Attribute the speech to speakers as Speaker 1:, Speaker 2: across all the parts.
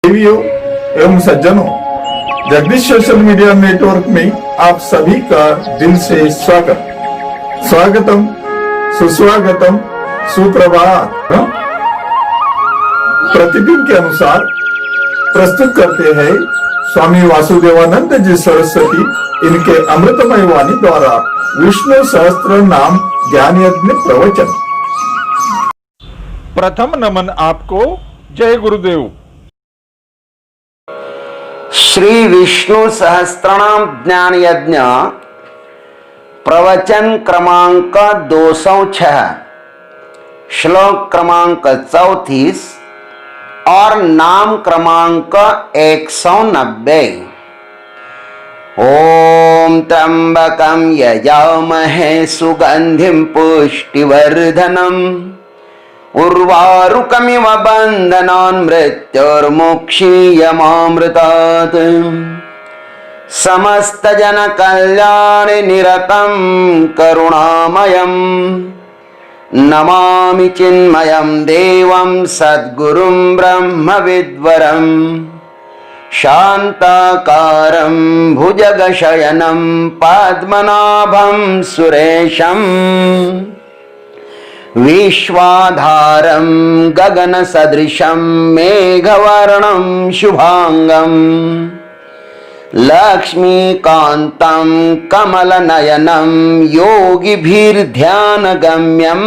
Speaker 1: देवियों एवं सज्जनों, जगदीश सोशल मीडिया नेटवर्क में आप सभी का दिल से स्वागतम, सुस्वागतम, सुप्रभात। प्रतिदिन के अनुसार प्रस्तुत करते हैं स्वामी वासुदेवानंद जी सरस्वती इनके अमृतमय वाणी द्वारा विष्णु सहस्त्र नाम ज्ञान यज्ञ प्रवचन। प्रथम नमन आपको। जय गुरुदेव।
Speaker 2: श्री विष्णु सहस्त्रनाम ज्ञान यज्ञ प्रवचन क्रमांक 206, श्लोक क्रमांक 34 और नाम क्रमांक 190। ओम त्र्यंबकं यजामहे सुगंधिं पुष्टिवर्धनम् उर्वारुकमिव बन्धनान् मृत्युर्मुक्षीयमामृतात्। समस्तजनकल्याणे निरतं करुणामयं नमामि चिन्मयं देवं सद्गुरुं ब्रह्मविद्वरं शान्ताकारं भुजगशयनं पद्मनाभं सुरेशम् विश्वाधारं गगनसदृशं मेघवर्णं शुभांगं लक्ष्मीकान्तं कमलनयनं योगिभिर्ध्यानगम्यं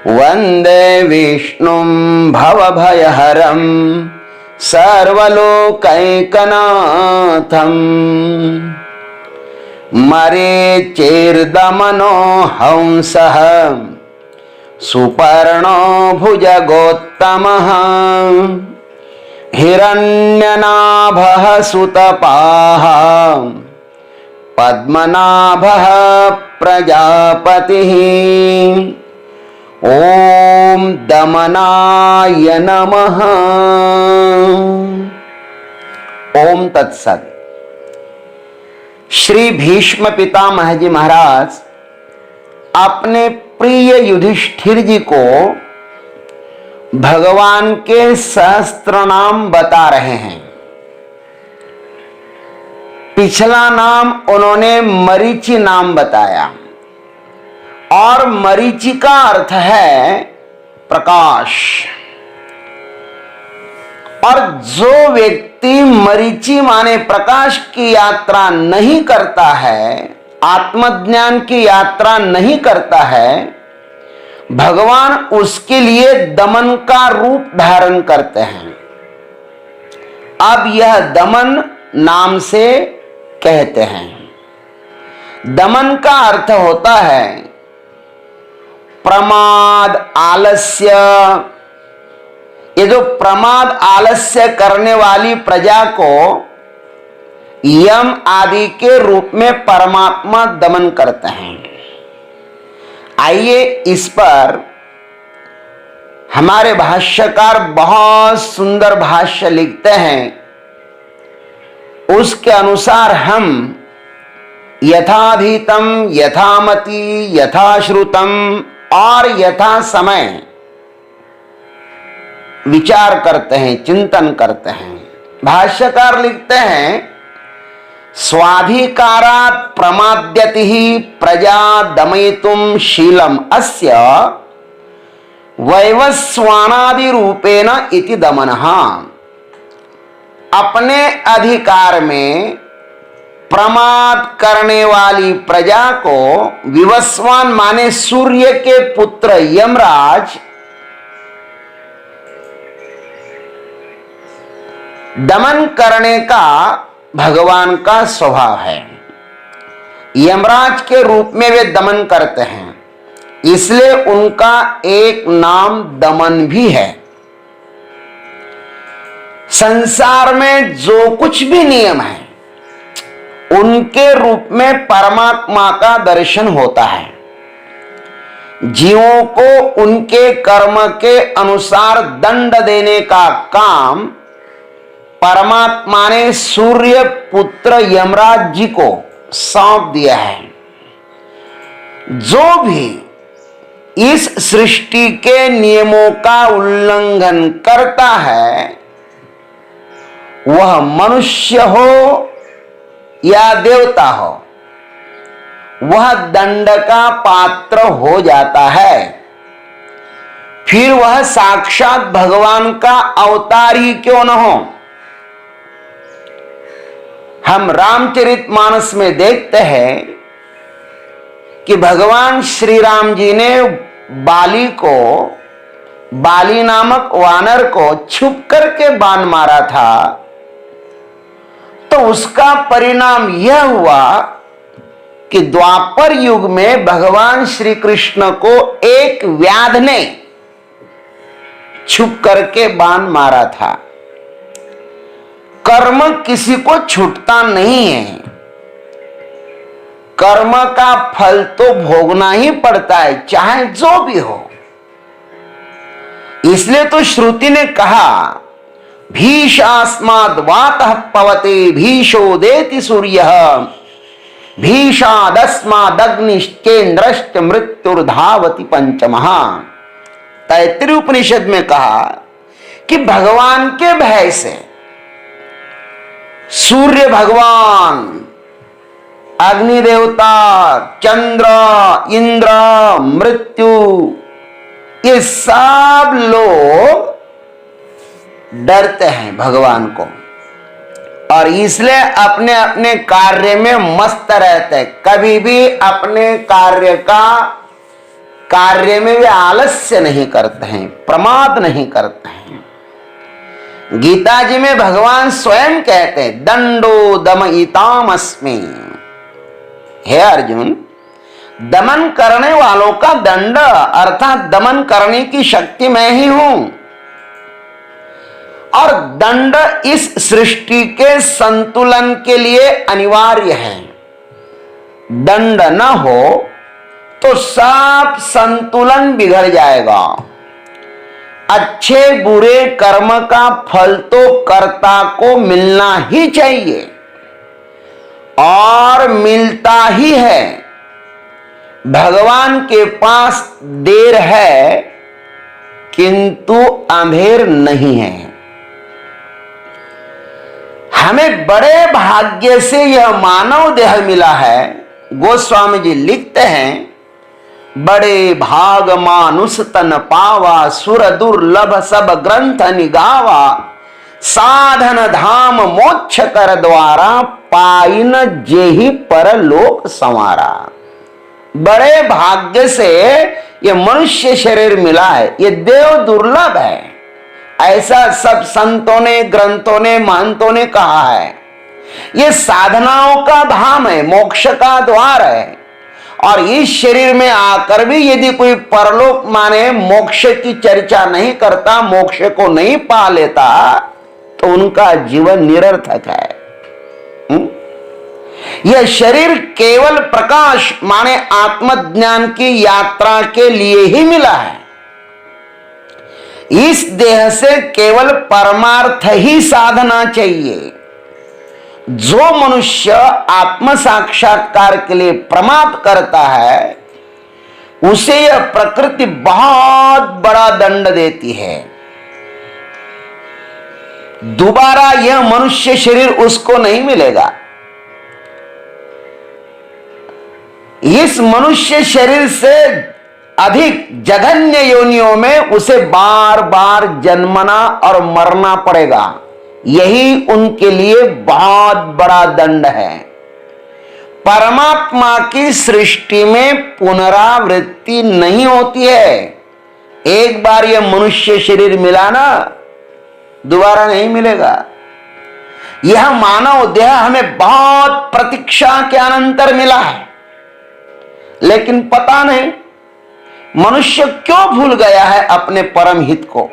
Speaker 2: वन्दे विष्णुं भवभयहरं सर्वलोकैकनाथम्। मरीचिर्दमनो हंसः सुपर्णो भुजगोत्तमः हिरण्यनाभः सुतपाः पद्मनाभः प्रजापतिः। ओम दमनाय नमः। ओम तत्सत्। श्री भीष्म पितामह जी महाराज अपने प्रिय युधिष्ठिर जी को भगवान के सहस्त्र नाम बता रहे हैं। पिछला नाम उन्होंने मरीचि नाम बताया और मरीचि का अर्थ है प्रकाश। और जो व्यक्ति मरीचि माने प्रकाश की यात्रा नहीं करता है, आत्मज्ञान की यात्रा नहीं करता है, भगवान उसके लिए दमन का रूप धारण करते हैं। अब यह दमन नाम से कहते हैं। दमन का अर्थ होता है प्रमाद, आलस्य। ये जो प्रमाद आलस्य करने वाली प्रजा को यम आदि के रूप में परमात्मा दमन करते हैं। आइए इस पर हमारे भाष्यकार बहुत सुंदर भाष्य लिखते हैं। उसके अनुसार हम यथाधीतम, यथामति, यथाश्रुतम और यथा समय विचार करते हैं, चिंतन करते हैं। भाष्यकार लिखते हैं स्वाधिकारात् प्रमाद्यति ही प्रजा दमयितुम शीलम अस्य वैवस्वानादि रूपेण इति दमनः। अपने अधिकार में प्रमाद करने वाली प्रजा को विवस्वान माने सूर्य के पुत्र यमराज दमन करने का भगवान का स्वभाव है। यमराज के रूप में वे दमन करते हैं, इसलिए उनका एक नाम दमन भी है। संसार में जो कुछ भी नियम है उनके रूप में परमात्मा का दर्शन होता है। जीवों को उनके कर्म के अनुसार दंड देने का काम परमात्मा ने सूर्य पुत्र यमराज जी को सौंप दिया है। जो भी इस सृष्टि के नियमों का उल्लंघन करता है, वह मनुष्य हो या देवता हो, वह दंड का पात्र हो जाता है। फिर वह साक्षात भगवान का अवतार ही क्यों न हो। हम रामचरितमानस में देखते हैं कि भगवान श्री राम जी ने बाली नामक वानर को छुप करके बाण मारा था, तो उसका परिणाम यह हुआ कि द्वापर युग में भगवान श्री कृष्ण को एक व्याध ने छुप करके बाण मारा था। कर्म किसी को छूटता नहीं है, कर्म का फल तो भोगना ही पड़ता है, चाहे जो भी हो। इसलिए तो श्रुति ने कहा, भीषास्माद् वातः पवते भीषो देति सूर्यः भीषादस्मादग्निश्चेन्द्रश्च मृत्युर्धावति पंचमः। तैत्तिरीय उपनिषद में कहा कि भगवान के भय से सूर्य भगवान, अग्नि देवता, चंद्र, इंद्र, मृत्यु, ये सब लोग डरते हैं भगवान को, और इसलिए अपने अपने कार्य में मस्त रहते हैं। कभी भी अपने कार्य में वे आलस्य नहीं करते हैं, प्रमाद नहीं करते हैं। गीता जी में भगवान स्वयं कहते हैं, दंडो दमयितामस्मि। हे अर्जुन, दमन करने वालों का दंड अर्थात दमन करने की शक्ति मैं ही हूं, और दंड इस सृष्टि के संतुलन के लिए अनिवार्य है। दंड न हो तो सब संतुलन बिगड़ जाएगा। अच्छे बुरे कर्म का फल तो कर्ता को मिलना ही चाहिए, और मिलता ही है। भगवान के पास देर है किंतु अंधेर नहीं है। हमें बड़े भाग्य से यह मानव देह मिला है। गोस्वामी जी लिखते हैं, बड़े भाग मानुष तन पावा, सुर दुर्लभ सब ग्रंथ निगावा, साधन धाम मोक्ष कर द्वारा, पाइन जेहि परलोक संवारा। बड़े भाग्य से ये मनुष्य शरीर मिला है, ये देव दुर्लभ है, ऐसा सब संतों ने, ग्रंथों ने, महंतों ने कहा है। ये साधनाओं का धाम है, मोक्ष का द्वार है, और इस शरीर में आकर भी यदि कोई परलोक माने मोक्ष की चर्चा नहीं करता, मोक्ष को नहीं पा लेता, तो उनका जीवन निरर्थक है। यह शरीर केवल प्रकाश माने आत्मज्ञान की यात्रा के लिए ही मिला है। इस देह से केवल परमार्थ ही साधना चाहिए। जो मनुष्य आत्म साक्षात्कार के लिए प्रमाद करता है, उसे यह प्रकृति बहुत बड़ा दंड देती है। दोबारा यह मनुष्य शरीर उसको नहीं मिलेगा। इस मनुष्य शरीर से अधिक जघन्य योनियों में उसे बार बार जन्मना और मरना पड़ेगा। यही उनके लिए बहुत बड़ा दंड है। परमात्मा की सृष्टि में पुनरावृत्ति नहीं होती है। एक बार यह मनुष्य शरीर मिला ना, दोबारा नहीं मिलेगा। यह मानव देह हमें बहुत प्रतीक्षा के अनंतर मिला है, लेकिन पता नहीं मनुष्य क्यों भूल गया है अपने परम हित को।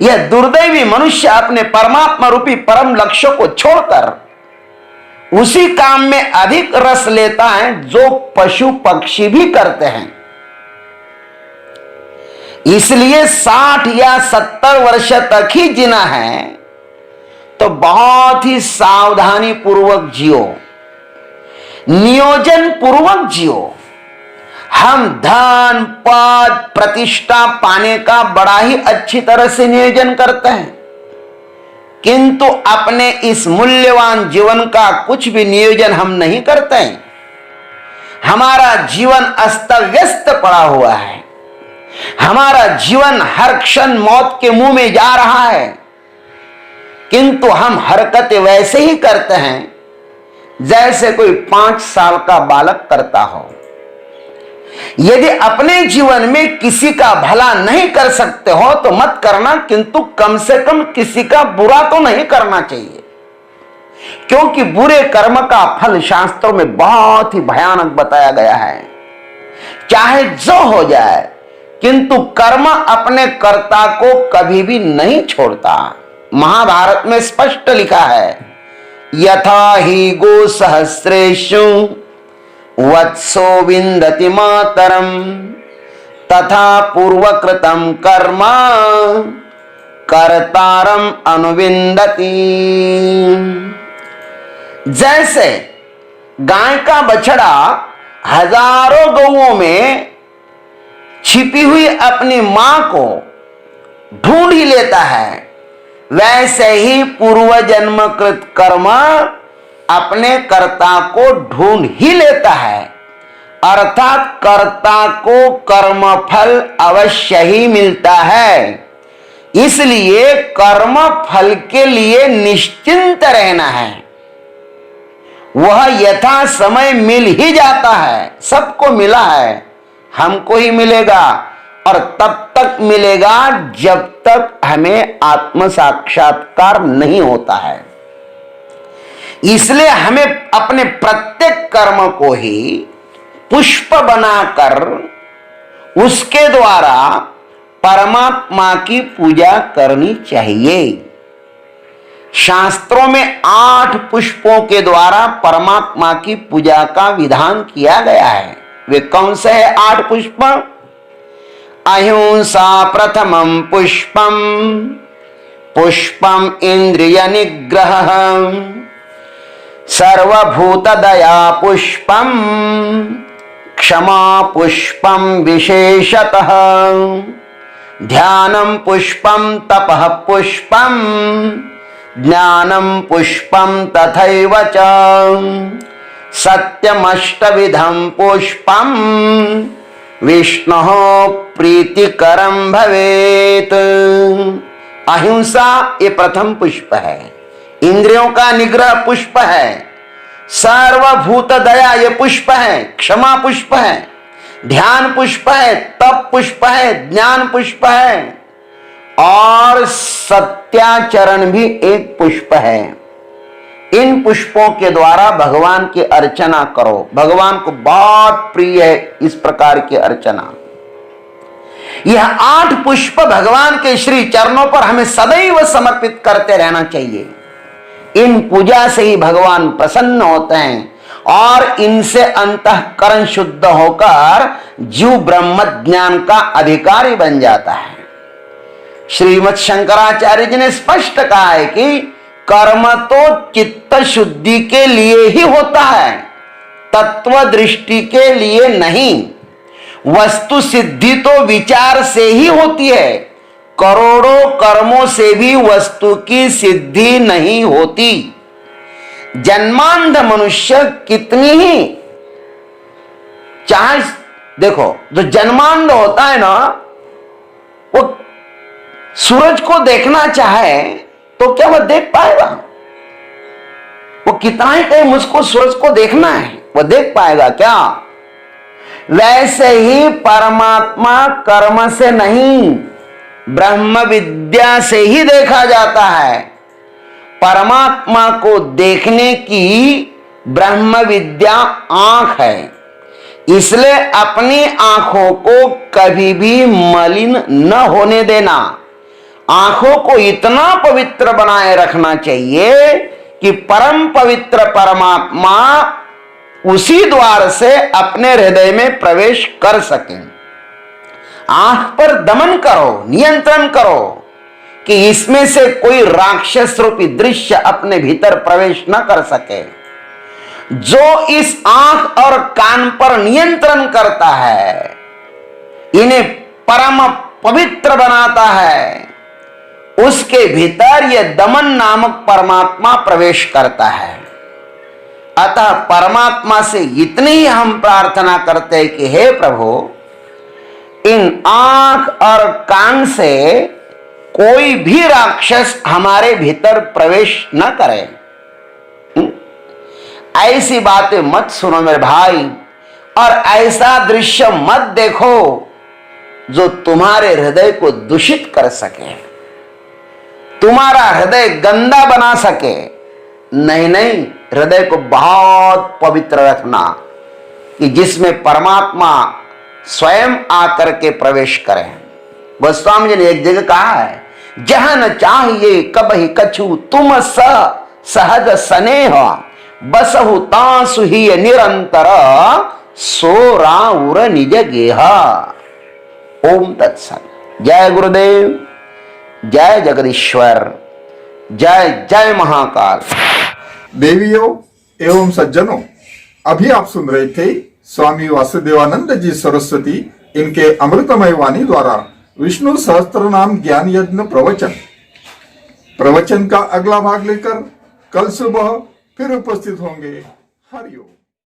Speaker 2: यह दुर्दैवी मनुष्य अपने परमात्मा रूपी परम लक्ष्य को छोड़कर उसी काम में अधिक रस लेता है जो पशु पक्षी भी करते हैं। इसलिए 60 या 70 वर्ष तक ही जीना है तो बहुत ही सावधानी पूर्वक जियो, नियोजन पूर्वक जियो। हम धन पद प्रतिष्ठा पाने का बड़ा ही अच्छी तरह से नियोजन करते हैं, किंतु अपने इस मूल्यवान जीवन का कुछ भी नियोजन हम नहीं करते हैं। हमारा जीवन अस्त व्यस्त पड़ा हुआ है, हमारा जीवन हर क्षण मौत के मुंह में जा रहा है, किंतु हम हरकतें वैसे ही करते हैं जैसे कोई 5 साल का बालक करता हो। यदि अपने जीवन में किसी का भला नहीं कर सकते हो तो मत करना, किंतु कम से कम किसी का बुरा तो नहीं करना चाहिए, क्योंकि बुरे कर्म का फल शास्त्रों में बहुत ही भयानक बताया गया है। चाहे जो हो जाए, किंतु कर्म अपने कर्ता को कभी भी नहीं छोड़ता। महाभारत में स्पष्ट लिखा है, यथा ही गो सहस्रेषु वत्सो विंदति मातरम तथा पूर्वकृतम कर्म कर्तारम अनुविंदति। जैसे गाय का बछड़ा हजारों गौओं में छिपी हुई अपनी मां को ढूंढ ही लेता है, वैसे ही पूर्व जन्मकृत कर्म अपने कर्ता को ढूंढ ही लेता है, अर्थात कर्ता को कर्म फल अवश्य ही मिलता है। इसलिए कर्म फल के लिए निश्चिंत रहना है, वह यथा समय मिल ही जाता है। सबको मिला है, हमको ही मिलेगा, और तब तक मिलेगा जब तक हमें आत्म साक्षात्कार नहीं होता है। इसलिए हमें अपने प्रत्येक कर्म को ही पुष्प बनाकर उसके द्वारा परमात्मा की पूजा करनी चाहिए। शास्त्रों में 8 पुष्पों के द्वारा परमात्मा की पूजा का विधान किया गया है। वे कौन से है 8 पुष्प? अहिंसा प्रथमं पुष्पम, पुष्पम इंद्रिय निग्रह, सर्वभूत दया पुष्पम, क्षमा पुष्पम विशेषतः, ध्यानम पुष्पम, तपः पुष्पम, ज्ञानम पुष्पम तथैव च, सत्यमष्टविधं पुष्पम, विष्णोः प्रीतिकरं भवेत्। अहिंसा ये प्रथम पुष्प है, इंद्रियों का निग्रह पुष्प है, सर्वभूत दया ये पुष्प है, क्षमा पुष्प है, ध्यान पुष्प है, तप पुष्प है, ज्ञान पुष्प है, और सत्याचरण भी एक पुष्प है। इन पुष्पों के द्वारा भगवान की अर्चना करो। भगवान को बहुत प्रिय है इस प्रकार की अर्चना। यह 8 पुष्प भगवान के श्री चरणों पर हमें सदैव समर्पित करते रहना चाहिए। इन पूजा से ही भगवान प्रसन्न होते हैं और इनसे अंतःकरण शुद्ध होकर जीव ब्रह्म ज्ञान का अधिकारी बन जाता है। श्रीमद् शंकराचार्य जी ने स्पष्ट कहा है कि कर्म तो चित्त शुद्धि के लिए ही होता है, तत्व दृष्टि के लिए नहीं। वस्तु सिद्धि तो विचार से ही होती है, करोड़ों कर्मों से भी वस्तु की सिद्धि नहीं होती। जन्मांध मनुष्य कितनी ही चाहे, देखो जो जन्मांध होता है ना, वो सूरज को देखना चाहे तो क्या वह देख पाएगा? वो कितना ही कहे मुझको सूरज को देखना है, वह देख पाएगा क्या? वैसे ही परमात्मा कर्म से नहीं, ब्रह्म विद्या से ही देखा जाता है। परमात्मा को देखने की ब्रह्म विद्या आंख है, इसलिए अपनी आंखों को कभी भी मलिन न होने देना। आंखों को इतना पवित्र बनाए रखना चाहिए कि परम पवित्र परमात्मा उसी द्वार से अपने हृदय में प्रवेश कर सके। आंख पर दमन करो, नियंत्रण करो कि इसमें से कोई राक्षस रूपी दृश्य अपने भीतर प्रवेश न कर सके। जो इस आंख और कान पर नियंत्रण करता है, इन्हें परम पवित्र बनाता है, उसके भीतर यह दमन नामक परमात्मा प्रवेश करता है। अतः परमात्मा से इतनी ही हम प्रार्थना करते हैं कि हे प्रभु, इन आंख और कान से कोई भी राक्षस हमारे भीतर प्रवेश न करे। ऐसी बातें मत सुनो मेरे भाई, और ऐसा दृश्य मत देखो जो तुम्हारे हृदय को दूषित कर सके, तुम्हारा हृदय गंदा बना सके। नहीं नहीं, हृदय को बहुत पवित्र रखना कि जिसमें परमात्मा स्वयं आकर के प्रवेश करे। गोस्वामी जी ने एक जगह कहा है, जहां न चाहिए कबहि कछु तुम सहज स्नेह, बसहु तासु ही निरंतर, सो राउर निज गेह। ओम तत्सत। जय गुरुदेव, जय जगदीश्वर, जय जय महाकाल।
Speaker 1: देवियों एवं सज्जनों, अभी आप सुन रहे थे स्वामी वासुदेवानंद जी सरस्वती इनके अमृतमय वाणी द्वारा विष्णु सहस्त्र नाम ज्ञान यज्ञ प्रवचन का अगला भाग लेकर कल सुबह फिर उपस्थित होंगे। हरिओम।